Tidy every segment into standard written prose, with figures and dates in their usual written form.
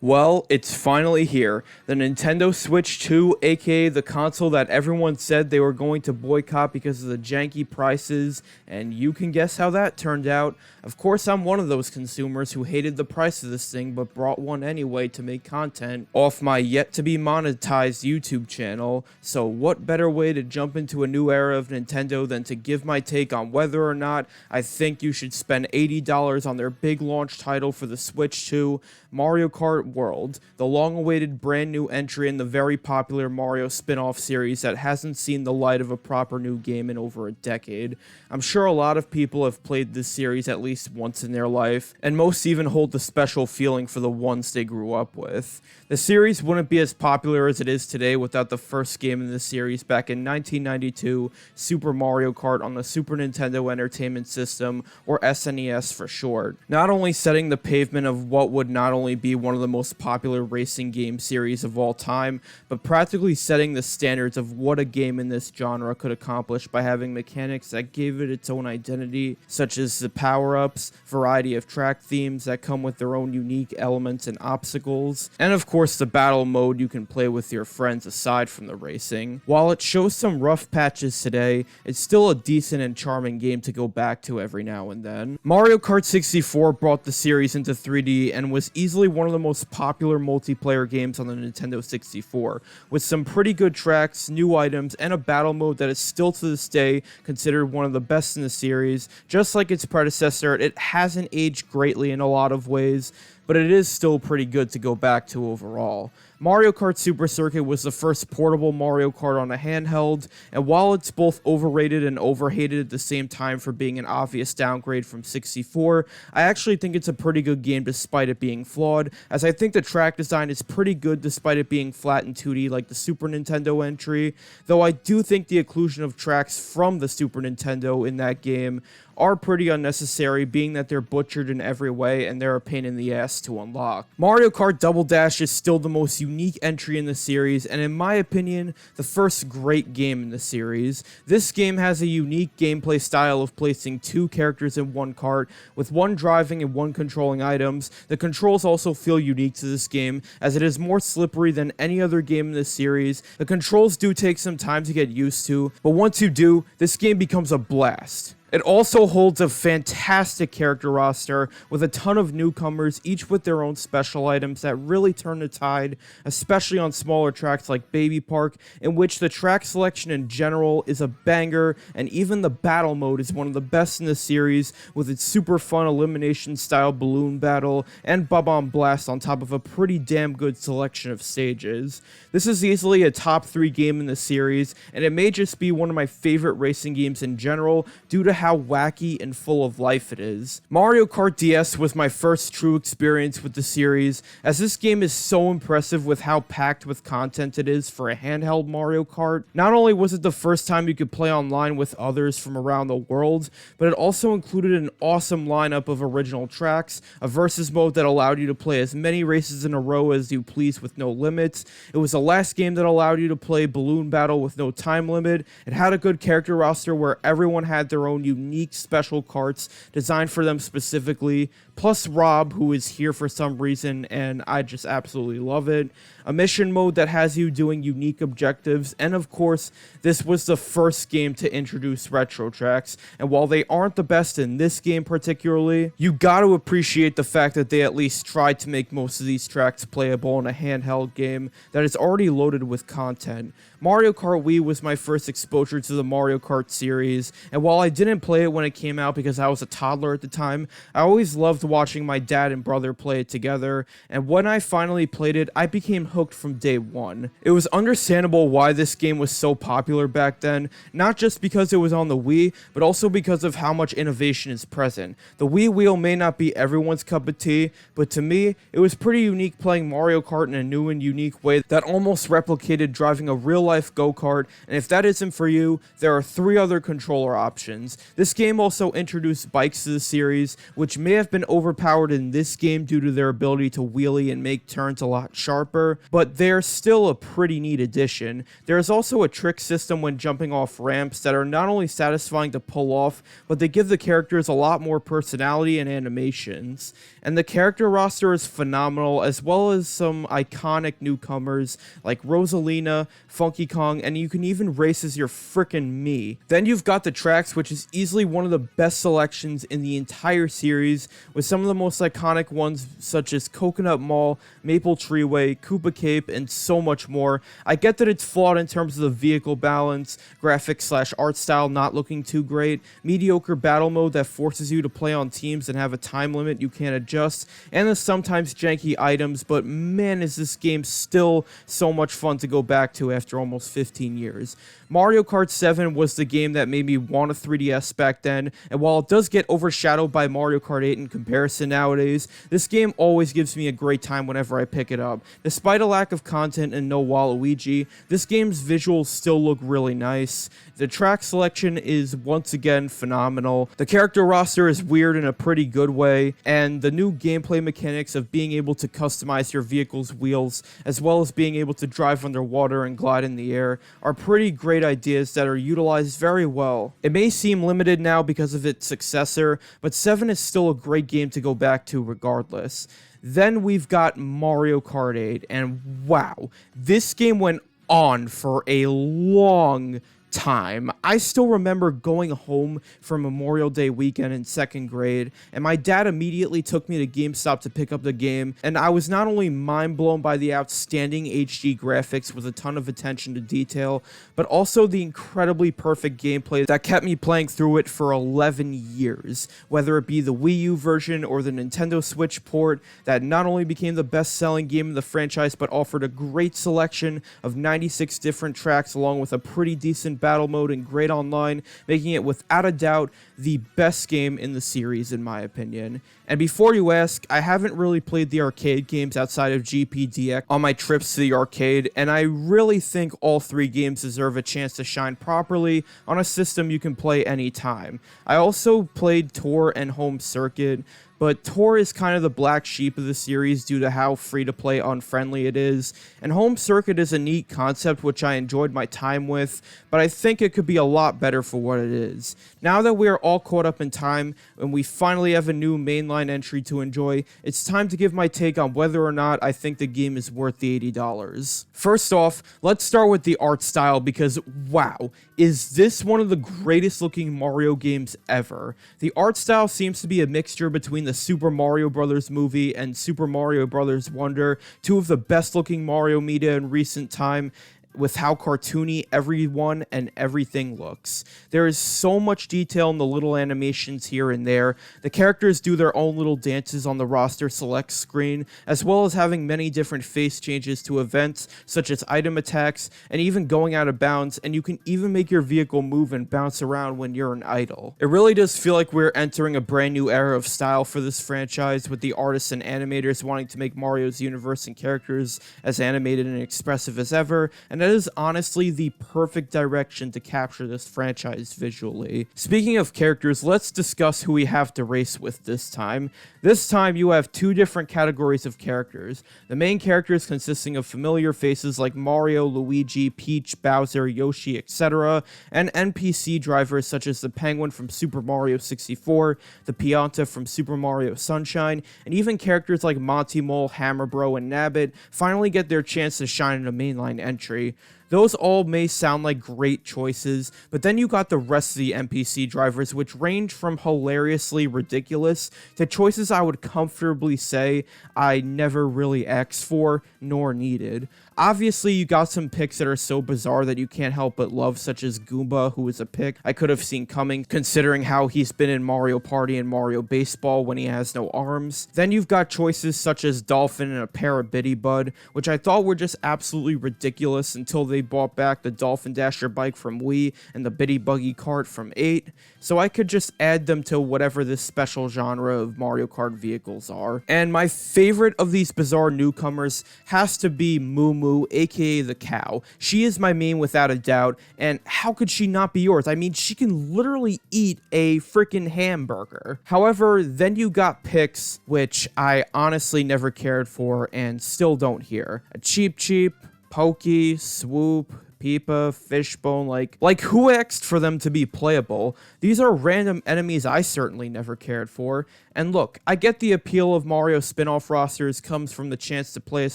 Well, it's finally here. The Nintendo Switch 2, aka the console that everyone said they were going to boycott because of the janky prices, and you can guess how that turned out. Of course, I'm one of those consumers who hated the price of this thing but brought one anyway to make content off my yet-to-be monetized YouTube channel, so what better way to jump into a new era of Nintendo than to give my take on whether or not I think you should spend $80 on their big launch title for the Switch 2, Mario Kart World, the long-awaited brand new entry in the very popular Mario spin-off series that hasn't seen the light of a proper new game in over a decade. I'm sure a lot of people have played this series at least once in their life, and most even hold a special feeling for the ones they grew up with. The series wouldn't be as popular as it is today without the first game in the series back in 1992, Super Mario Kart on the Super Nintendo Entertainment System, or SNES for short. Not only setting the pavement of what would not only be one of the most popular racing game series of all time, but practically setting the standards of what a game in this genre could accomplish by having mechanics that gave it its own identity, such as the power-ups, variety of track themes that come with their own unique elements and obstacles, and of course the battle mode you can play with your friends aside from the racing. While it shows some rough patches today, it's still a decent and charming game to go back to every now and then. Mario Kart 64 brought the series into 3D and was easily one of the most popular multiplayer games on the Nintendo 64, with some pretty good tracks, new items, and a battle mode that is still to this day considered one of the best in the series. Just like its predecessor, it hasn't aged greatly in a lot of ways, but it is still pretty good to go back to overall. Mario Kart Super Circuit was the first portable Mario Kart on a handheld, and while it's both overrated and overhated at the same time for being an obvious downgrade from 64, I actually think it's a pretty good game despite it being flawed, as I think the track design is pretty good despite it being flat and 2D like the Super Nintendo entry, though I do think the inclusion of tracks from the Super Nintendo in that game are pretty unnecessary, being that they're butchered in every way and they're a pain in the ass to unlock. Mario Kart Double Dash is still the most unique entry in the series, and in my opinion, the first great game in the series. This game has a unique gameplay style of placing two characters in one kart, with one driving and one controlling items. The controls also feel unique to this game, as it is more slippery than any other game in the series. The controls do take some time to get used to, but once you do, this game becomes a blast. It also holds a fantastic character roster with a ton of newcomers, each with their own special items that really turn the tide, especially on smaller tracks like Baby Park, in which the track selection in general is a banger, and even the battle mode is one of the best in the series, with its super fun elimination style balloon battle and Bob-omb Blast on top of a pretty damn good selection of stages. This is easily a top 3 game in the series, and it may just be one of my favorite racing games in general due to how wacky and full of life it is. Mario Kart DS was my first true experience with the series, as this game is so impressive with how packed with content it is for a handheld Mario Kart. Not only was it the first time you could play online with others from around the world, but it also included an awesome lineup of original tracks, a versus mode that allowed you to play as many races in a row as you please with no limits. It was the last game that allowed you to play Balloon Battle with no time limit. It had a good character roster where everyone had their own unique special carts designed for them specifically, plus Rob, who is here for some reason, and I just absolutely love it. A mission mode that has you doing unique objectives, and of course, this was the first game to introduce retro tracks, and while they aren't the best in this game particularly, you gotta appreciate the fact that they at least tried to make most of these tracks playable in a handheld game that is already loaded with content. Mario Kart Wii was my first exposure to the Mario Kart series, and while I didn't play it when it came out because I was a toddler at the time, I always loved watching my dad and brother play it together, and when I finally played it, I became hooked from day one. It was understandable why this game was so popular back then, not just because it was on the Wii, but also because of how much innovation is present. The Wii wheel may not be everyone's cup of tea, but to me, it was pretty unique playing Mario Kart in a new and unique way that almost replicated driving a real-life go-kart, and if that isn't for you, there are 3 other controller options. This game also introduced bikes to the series, which may have been overpowered in this game due to their ability to wheelie and make turns a lot sharper, but they're still a pretty neat addition. There is also a trick system when jumping off ramps that are not only satisfying to pull off, but they give the characters a lot more personality and animations. And the character roster is phenomenal, as well as some iconic newcomers like Rosalina, Funky Kong, and you can even race as your frickin' Mii. Then you've got the tracks, which is easily one of the best selections in the entire series, with some of the most iconic ones such as Coconut Mall, Maple Treeway, Koopa Cape, and so much more. I get that it's flawed in terms of the vehicle balance, graphics / art style not looking too great, mediocre battle mode that forces you to play on teams and have a time limit you can't adjust, and the sometimes janky items, but man is this game still so much fun to go back to after almost 15 years. Mario Kart 7 was the game that made me want a 3DS back then, and while it does get overshadowed by Mario Kart 8 in comparison nowadays, this game always gives me a great time whenever I pick it up. Despite a lack of content and no Waluigi, this game's visuals still look really nice. The track selection is once again phenomenal. The character roster is weird in a pretty good way, and the new gameplay mechanics of being able to customize your vehicle's wheels, as well as being able to drive underwater and glide in the air, are pretty great ideas that are utilized very well. It may seem limited now because of its successor, but 7 is still a great game to go back to regardless. Then we've got Mario Kart 8, and wow, this game went on for a long time. I still remember going home for Memorial Day weekend in 2nd grade, and my dad immediately took me to GameStop to pick up the game, and I was not only mind blown by the outstanding HD graphics with a ton of attention to detail, but also the incredibly perfect gameplay that kept me playing through it for 11 years, whether it be the Wii U version or the Nintendo Switch port that not only became the best-selling game in the franchise, but offered a great selection of 96 different tracks along with a pretty decent battle mode and great online, making it without a doubt the best game in the series in my opinion. And before you ask, I haven't really played the arcade games outside of GPDX on my trips to the arcade, and I really think all 3 games deserve a chance to shine properly on a system you can play anytime. I also played Tour and Home Circuit, but Tour is kind of the black sheep of the series due to how free-to-play unfriendly it is, and Home Circuit is a neat concept which I enjoyed my time with, but I think it could be a lot better for what it is. Now that we are all caught up in time, and we finally have a new mainline entry to enjoy, it's time to give my take on whether or not I think the game is worth the $80. First off, let's start with the art style because, wow, is this one of the greatest looking Mario games ever. The art style seems to be a mixture between the Super Mario Bros. Movie and Super Mario Bros. Wonder, 2 of the best looking Mario media in recent time, with how cartoony everyone and everything looks. There is so much detail in the little animations here and there. The characters do their own little dances on the roster select screen, as well as having many different face changes to events, such as item attacks, and even going out of bounds, and you can even make your vehicle move and bounce around when you're an idle. It really does feel like we're entering a brand new era of style for this franchise, with the artists and animators wanting to make Mario's universe and characters as animated and expressive as ever, and that is honestly the perfect direction to capture this franchise visually. Speaking of characters, let's discuss who we have to race with this time. This time you have 2 different categories of characters. The main characters consisting of familiar faces like Mario, Luigi, Peach, Bowser, Yoshi, etc., and NPC drivers such as the Penguin from Super Mario 64, the Pianta from Super Mario Sunshine, and even characters like Monty Mole, Hammer Bro, and Nabbit finally get their chance to shine in a mainline entry. Those all may sound like great choices, but then you got the rest of the NPC drivers, which range from hilariously ridiculous to choices I would comfortably say I never really asked for nor needed. Obviously, you got some picks that are so bizarre that you can't help but love, such as Goomba, who is a pick I could have seen coming, considering how he's been in Mario Party and Mario Baseball when he has no arms. Then you've got choices such as Dolphin and a pair of Biddy Bud, which I thought were just absolutely ridiculous until they recently bought back the Dolphin Dasher bike from Wii and the Bitty Buggy Kart from 8, so I could just add them to whatever this special genre of Mario Kart vehicles are. And my favorite of these bizarre newcomers has to be Moo Moo, aka the cow. She is my main without a doubt, and how could she not be yours? I mean, she can literally eat a freaking hamburger. However, then you got Pix, which I honestly never cared for and still don't hear. A Cheep Cheep, Pokey, Swoop, Peepa, Fishbone, like who asked for them to be playable? These are random enemies I certainly never cared for. And look, I get the appeal of Mario spin-off rosters comes from the chance to play as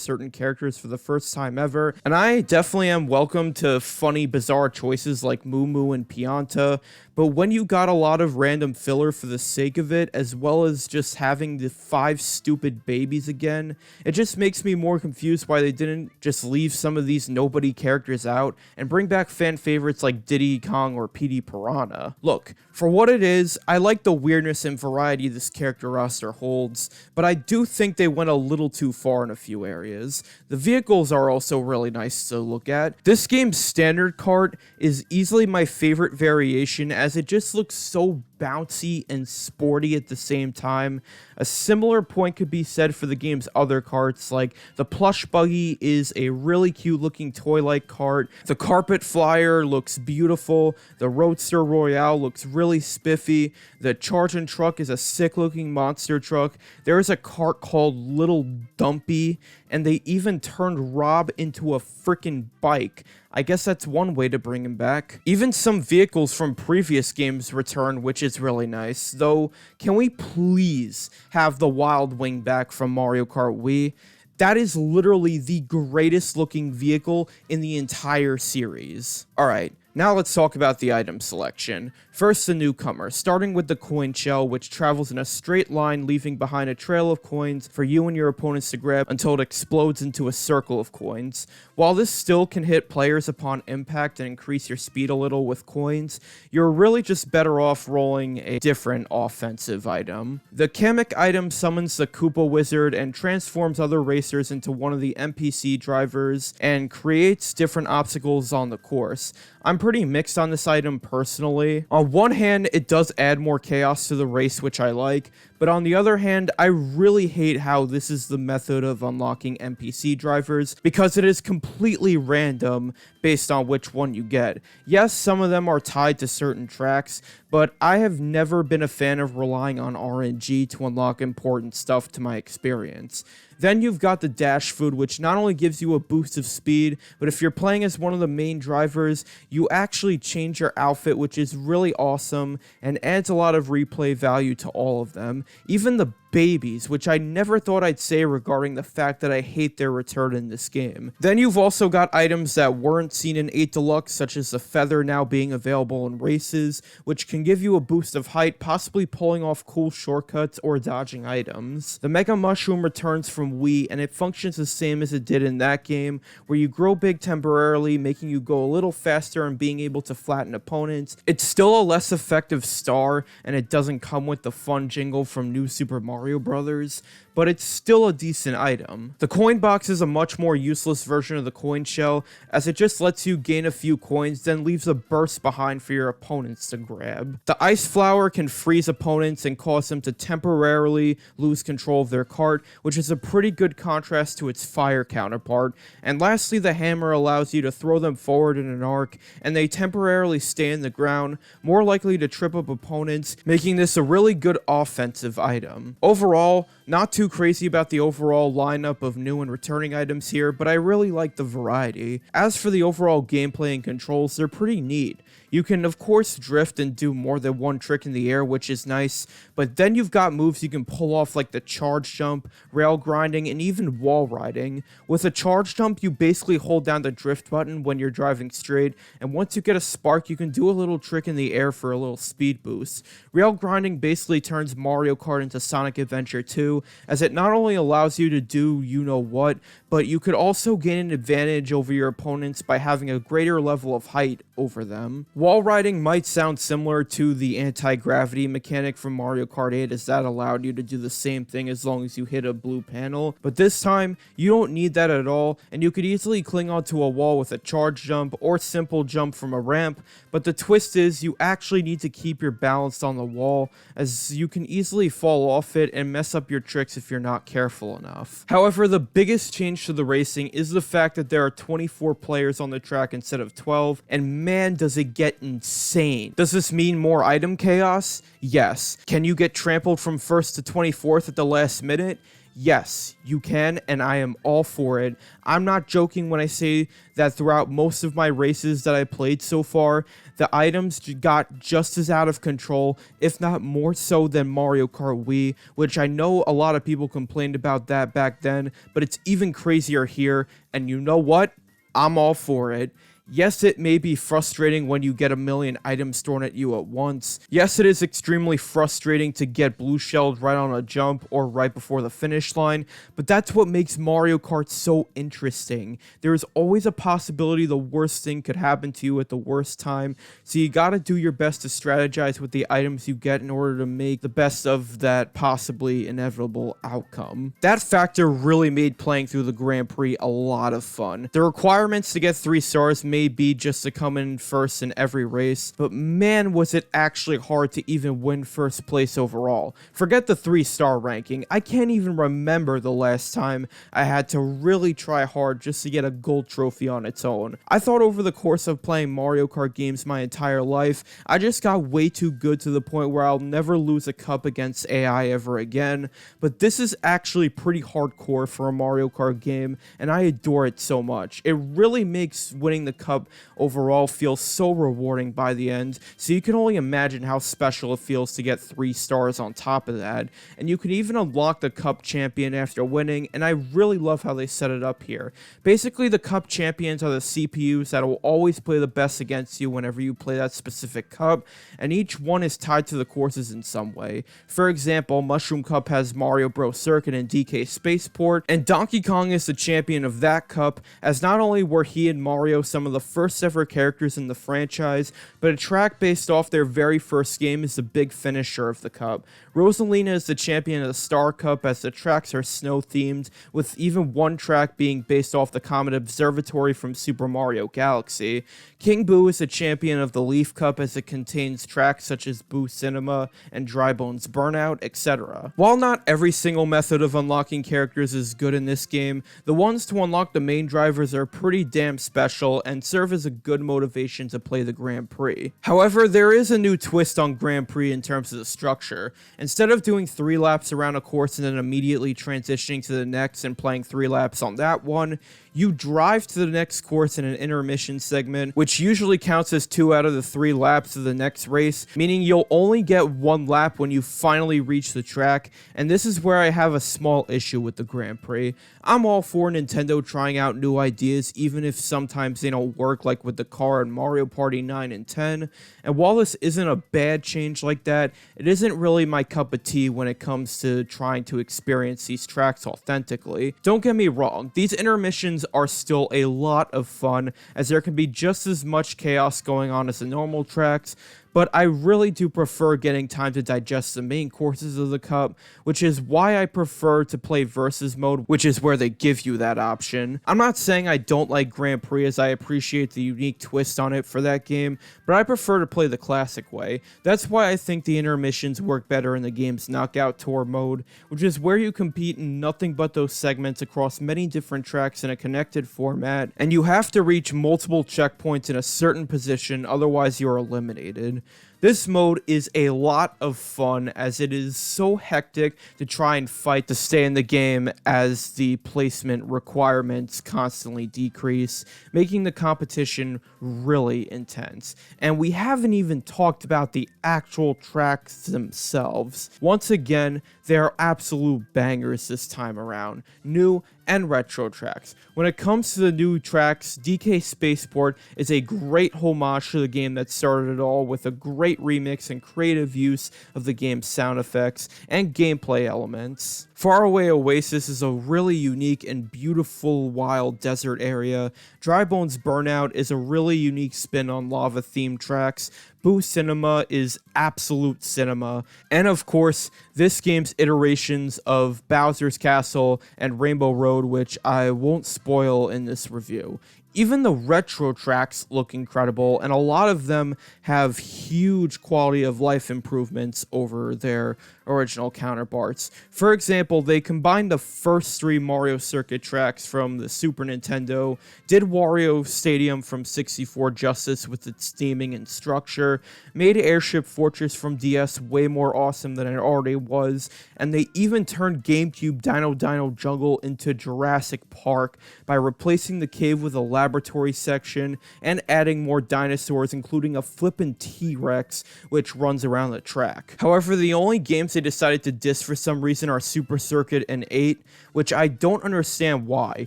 certain characters for the first time ever, and I definitely am welcome to funny, bizarre choices like Moo Moo and Pianta, but when you got a lot of random filler for the sake of it, as well as just having the 5 stupid babies again, it just makes me more confused why they didn't just leave some of these nobody characters out and bring back fan favorites like Diddy Kong or Petey Piranha. Look, for what it is, I like the weirdness and variety this character roster holds, but I do think they went a little too far in a few areas. The vehicles are also really nice to look at. This game's standard kart is easily my favorite variation as it just looks so bouncy and sporty at the same time. A similar point could be said for the game's other karts, like the plush buggy is a really cute looking toy-like kart, the carpet flyer looks beautiful, the Roadster Royale looks really spiffy, the charging truck is a sick looking monster truck, there is a kart called Little Dumpy, and they even turned Rob into a freaking bike. I guess that's one way to bring him back. Even some vehicles from previous games return, which is really nice. Though, can we please have the Wild Wing back from Mario Kart Wii? That is literally the greatest looking vehicle in the entire series. Alright, now let's talk about the item selection. First, the newcomer, starting with the coin shell, which travels in a straight line, leaving behind a trail of coins for you and your opponents to grab until it explodes into a circle of coins. While this still can hit players upon impact and increase your speed a little with coins, you're really just better off rolling a different offensive item. The Kamek item summons the Koopa Wizard and transforms other racers into one of the NPC drivers and creates different obstacles on the course. I'm pretty mixed on this item personally. On one hand, it does add more chaos to the race, which I like, but on the other hand, I really hate how this is the method of unlocking NPC drivers, because it is completely random based on which one you get. Yes, some of them are tied to certain tracks, but I have never been a fan of relying on RNG to unlock important stuff to my experience. Then you've got the dash food, which not only gives you a boost of speed, but if you're playing as one of the main drivers, you actually change your outfit, which is really awesome and adds a lot of replay value to all of them. Even the babies, which I never thought I'd say regarding the fact that I hate their return in this game. Then you've also got items that weren't seen in 8 Deluxe, such as the feather now being available in races, which can give you a boost of height, possibly pulling off cool shortcuts or dodging items. The Mega Mushroom returns from Wii, and it functions the same as it did in that game, where you grow big temporarily, making you go a little faster and being able to flatten opponents. It's still a less effective star, and it doesn't come with the fun jingle from New Super Mario Brothers, but it's still a decent item. The coin box is a much more useless version of the coin shell, as it just lets you gain a few coins, then leaves a burst behind for your opponents to grab. The ice flower can freeze opponents and cause them to temporarily lose control of their cart, which is a pretty good contrast to its fire counterpart. And lastly, the hammer allows you to throw them forward in an arc, and they temporarily stay in the ground, more likely to trip up opponents, making this a really good offensive item. Overall, not too crazy about the overall lineup of new and returning items here, but I really like the variety. As for the overall gameplay and controls, they're pretty neat. You can of course drift and do more than one trick in the air, which is nice, but then you've got moves you can pull off like the charge jump, rail grinding, and even wall riding. With a charge jump, you basically hold down the drift button when you're driving straight, and once you get a spark, you can do a little trick in the air for a little speed boost. Rail grinding basically turns Mario Kart into Sonic Adventure 2, you, as it not only allows you to do you know what, but you could also gain an advantage over your opponents by having a greater level of height over them. Wall riding might sound similar to the anti-gravity mechanic from Mario Kart 8, as that allowed you to do the same thing as long as you hit a blue panel, but this time you don't need that at all, and you could easily cling onto a wall with a charge jump or simple jump from a ramp, but the twist is you actually need to keep your balance on the wall, as you can easily fall off it and mess up your tricks if you're not careful enough. However, the biggest change to the racing is the fact that there are 24 players on the track instead of 12, and man does it get insane. Does this mean more item chaos? Yes. Can you get trampled from 1st to 24th at the last minute? Yes, you can, and I am all for it. I'm not joking when I say that throughout most of my races that I played so far, the items got just as out of control, if not more so than Mario Kart Wii, which I know a lot of people complained about that back then, but it's even crazier here, and you know what? I'm all for it. Yes, it may be frustrating when you get a million items thrown at you at once. Yes, it is extremely frustrating to get blue shelled right on a jump or right before the finish line, but that's what makes Mario Kart so interesting. There is always a possibility the worst thing could happen to you at the worst time, so you gotta do your best to strategize with the items you get in order to make the best of that possibly inevitable outcome. That factor really made playing through the Grand Prix a lot of fun. The requirements to get 3 stars may be just to come in first in every race, but man was it actually hard to even win first place overall. Forget the 3-star ranking, I can't even remember the last time I had to really try hard just to get a gold trophy on its own. I thought over the course of playing Mario Kart games my entire life, I just got way too good to the point where I'll never lose a cup against AI ever again, but this is actually pretty hardcore for a Mario Kart game, and I adore it so much. It really makes winning the cup overall feels so rewarding by the end, so you can only imagine how special it feels to get 3 stars on top of that, and you can even unlock the cup champion after winning, and I really love how they set it up here. Basically, the cup champions are the CPUs that will always play the best against you whenever you play that specific cup, and each one is tied to the courses in some way. For example, Mushroom Cup has Mario Bros. Circuit and DK Spaceport, and Donkey Kong is the champion of that cup, as not only were he and Mario some of the first ever characters in the franchise, but a track based off their very first game is the big finisher of the cup. Rosalina is the champion of the Star Cup, as the tracks are snow themed, with even one track being based off the Comet Observatory from Super Mario Galaxy. King Boo is the champion of the Leaf Cup, as it contains tracks such as Boo Cinema and Drybones Burnout, etc. While not every single method of unlocking characters is good in this game, the ones to unlock the main drivers are pretty damn special and serve as a good motivation to play the Grand Prix. However, there is a new twist on Grand Prix in terms of the structure. Instead of doing 3 laps around a course and then immediately transitioning to the next and playing 3 laps on that one, you drive to the next course in an intermission segment, which usually counts as 2 out of the 3 laps of the next race, meaning you'll only get 1 lap when you finally reach the track, and this is where I have a small issue with the Grand Prix. I'm all for Nintendo trying out new ideas, even if sometimes they don't work, like with the car in Mario Party 9 and 10, and while this isn't a bad change like that, it isn't really my cup of tea when it comes to trying to experience these tracks authentically. Don't get me wrong, these intermissions are still a lot of fun, as there can be just as much chaos going on as the normal tracks, but I really do prefer getting time to digest the main courses of the cup, which is why I prefer to play versus mode, which is where they give you that option. I'm not saying I don't like Grand Prix, as I appreciate the unique twist on it for that game, but I prefer to play the classic way. That's why I think the intermissions work better in the game's Knockout Tour mode, which is where you compete in nothing but those segments across many different tracks in a connected format, and you have to reach multiple checkpoints in a certain position, otherwise you're eliminated. This mode is a lot of fun, as it is so hectic to try and fight to stay in the game as the placement requirements constantly decrease, making the competition really intense. And we haven't even talked about the actual tracks themselves. Once again, They are absolute bangers this time around, new and retro tracks. When it comes to the new tracks, DK Spaceport is a great homage to the game that started it all, with a great remix and creative use of the game's sound effects and gameplay elements. Faraway Oasis is a really unique and beautiful wild desert area. Drybones Burnout is a really unique spin on lava-themed tracks. Boo Cinema is absolute cinema. And of course, this game's iterations of Bowser's Castle and Rainbow Road, which I won't spoil in this review. Even the retro tracks look incredible, and a lot of them have huge quality of life improvements over their original counterparts. For example, they combined the first 3 Mario Circuit tracks from the Super Nintendo, did Wario Stadium from 64 justice with its theming and structure, made Airship Fortress from DS way more awesome than it already was, and they even turned GameCube Dino Dino Jungle into Jurassic Park by replacing the cave with a laboratory section and adding more dinosaurs, including a flippin' T-Rex which runs around the track. However, the only games they decided to diss for some reason are Super Circuit and 8, which I don't understand why,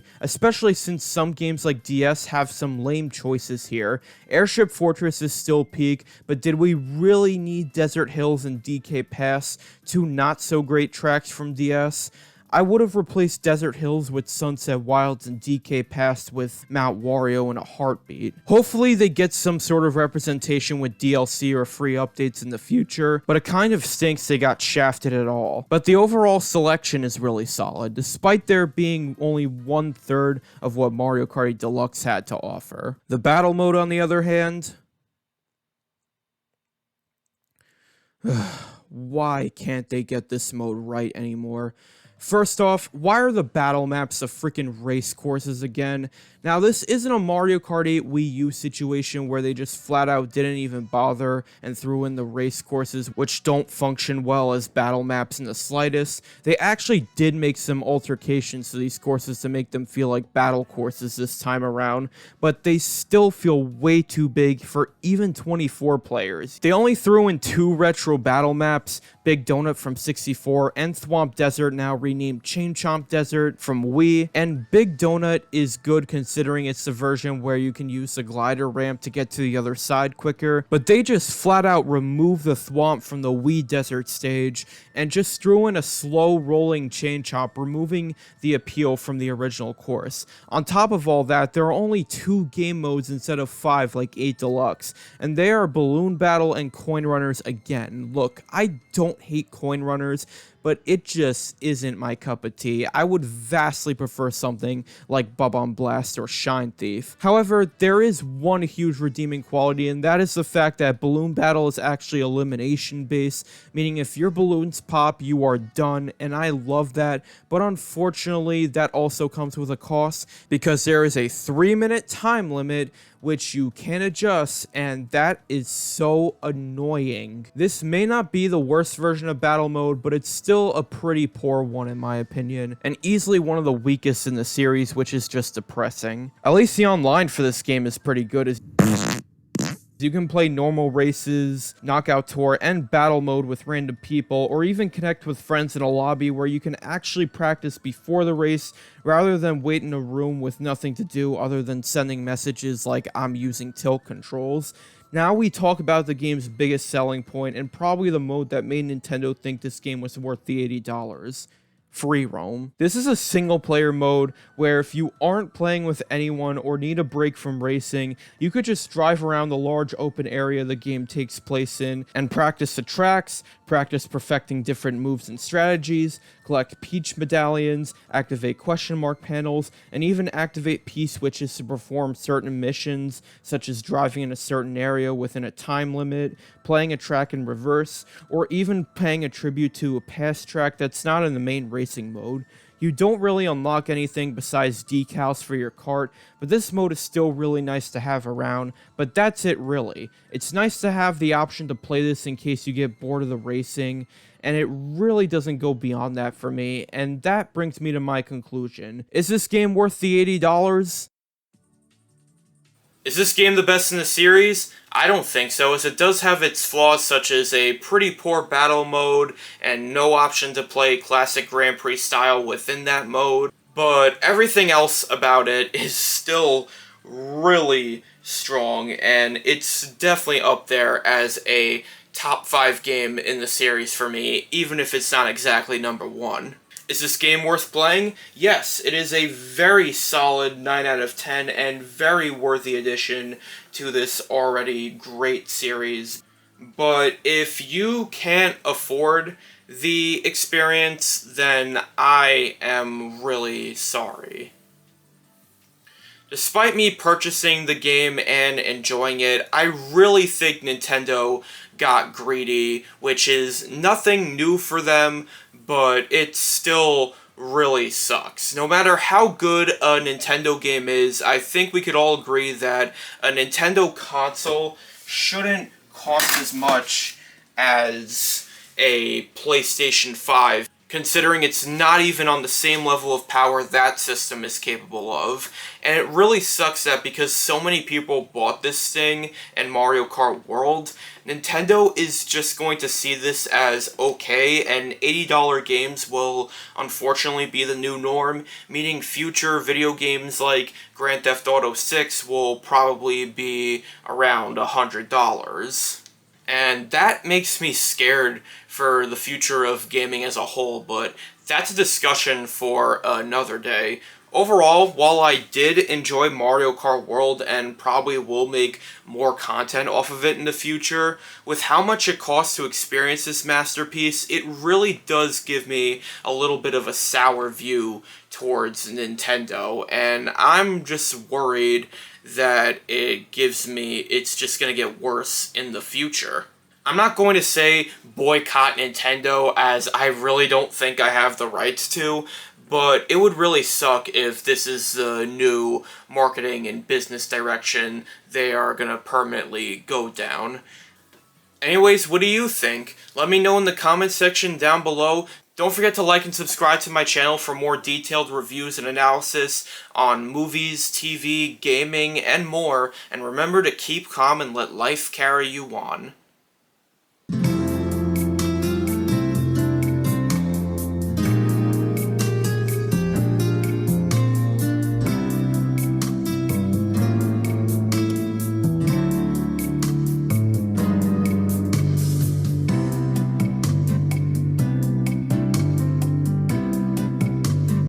especially since some games like DS have some lame choices here. Airship Fortress is still peak, but did we really need Desert Hills and DK Pass, 2 not so great tracks from DS? I would have replaced Desert Hills with Sunset Wilds and DK Pass with Mount Wario in a heartbeat. Hopefully they get some sort of representation with DLC or free updates in the future, but it kind of stinks they got shafted at all. But the overall selection is really solid, despite there being only 1/3 of what Mario Kart 8 Deluxe had to offer. The battle mode, on the other hand, why can't they get this mode right anymore? First off, why are the battle maps the freaking race courses again? Now, this isn't a Mario Kart 8 Wii U situation where they just flat out didn't even bother and threw in the race courses, which don't function well as battle maps in the slightest. They actually did make some altercations to these courses to make them feel like battle courses this time around, but they still feel way too big for even 24 players. They only threw in 2 retro battle maps, Big Donut from 64 and Thwomp Desert, now renamed Chain Chomp Desert, from Wii, and Big Donut is good considering it's the version where you can use the glider ramp to get to the other side quicker, but they just flat out removed the Thwomp from the Wii Desert stage and just threw in a slow rolling Chain Chomp, removing the appeal from the original course. On top of all that, there are only 2 game modes instead of 5 like 8 Deluxe, and they are Balloon Battle and Coin Runners again. Look, I don't hate Coin Runners, but it just isn't my cup of tea. I would vastly prefer something like Bob-omb Blast or Shine Thief. However, there is one huge redeeming quality, and that is the fact that Balloon Battle is actually elimination based, meaning if your balloons pop, you are done, and I love that, but unfortunately, that also comes with a cost, because there is a 3-minute time limit which you can adjust, and that is so annoying. This may not be the worst version of battle mode, but it's still a pretty poor one in my opinion, and easily one of the weakest in the series, which is just depressing. At least the online for this game is pretty good, as you can play normal races, knockout tour, and battle mode with random people, or even connect with friends in a lobby where you can actually practice before the race rather than wait in a room with nothing to do other than sending messages like I'm using tilt controls. Now we talk about the game's biggest selling point, and probably the mode that made Nintendo think this game was worth the $80. Free roam. This is a single player mode where if you aren't playing with anyone or need a break from racing, you could just drive around the large open area the game takes place in and practice the tracks, practice perfecting different moves and strategies, collect Peach medallions, activate question mark panels, and even activate P-switches to perform certain missions, such as driving in a certain area within a time limit, playing a track in reverse, or even paying a tribute to a past track that's not in the main racing mode. You don't really unlock anything besides decals for your kart, but this mode is still really nice to have around, but that's it really. It's nice to have the option to play this in case you get bored of the racing, and it really doesn't go beyond that for me, and that brings me to my conclusion. Is this game worth the $80? Is this game the best in the series? I don't think so, as it does have its flaws such as a pretty poor battle mode and no option to play classic Grand Prix style within that mode. But everything else about it is still really strong, and it's definitely up there as a top 5 game in the series for me, even if it's not exactly number 1. Is this game worth playing? Yes, it is a very solid 9 out of 10 and very worthy addition to this already great series. But if you can't afford the experience, then I am really sorry. Despite me purchasing the game and enjoying it, I really think Nintendo got greedy, which is nothing new for them, but it still really sucks. No matter how good a Nintendo game is, I think we could all agree that a Nintendo console shouldn't cost as much as a PlayStation 5, considering it's not even on the same level of power that system is capable of. And it really sucks that because so many people bought this thing and Mario Kart World, Nintendo is just going to see this as okay, and $80 games will unfortunately be the new norm, meaning future video games like Grand Theft Auto 6 will probably be around $100. And that makes me scared for the future of gaming as a whole, but that's a discussion for another day. Overall, while I did enjoy Mario Kart World and probably will make more content off of it in the future, with how much it costs to experience this masterpiece, it really does give me a little bit of a sour view towards Nintendo, and I'm just worried that it's just going to get worse in the future. I'm not going to say boycott Nintendo, as I really don't think I have the rights to, but it would really suck if this is the new marketing and business direction they are going to permanently go down. Anyways, what do you think? Let me know in the comments section down below. Don't forget to like and subscribe to my channel for more detailed reviews and analysis on movies, TV, gaming, and more. And remember to keep calm and let life carry you on.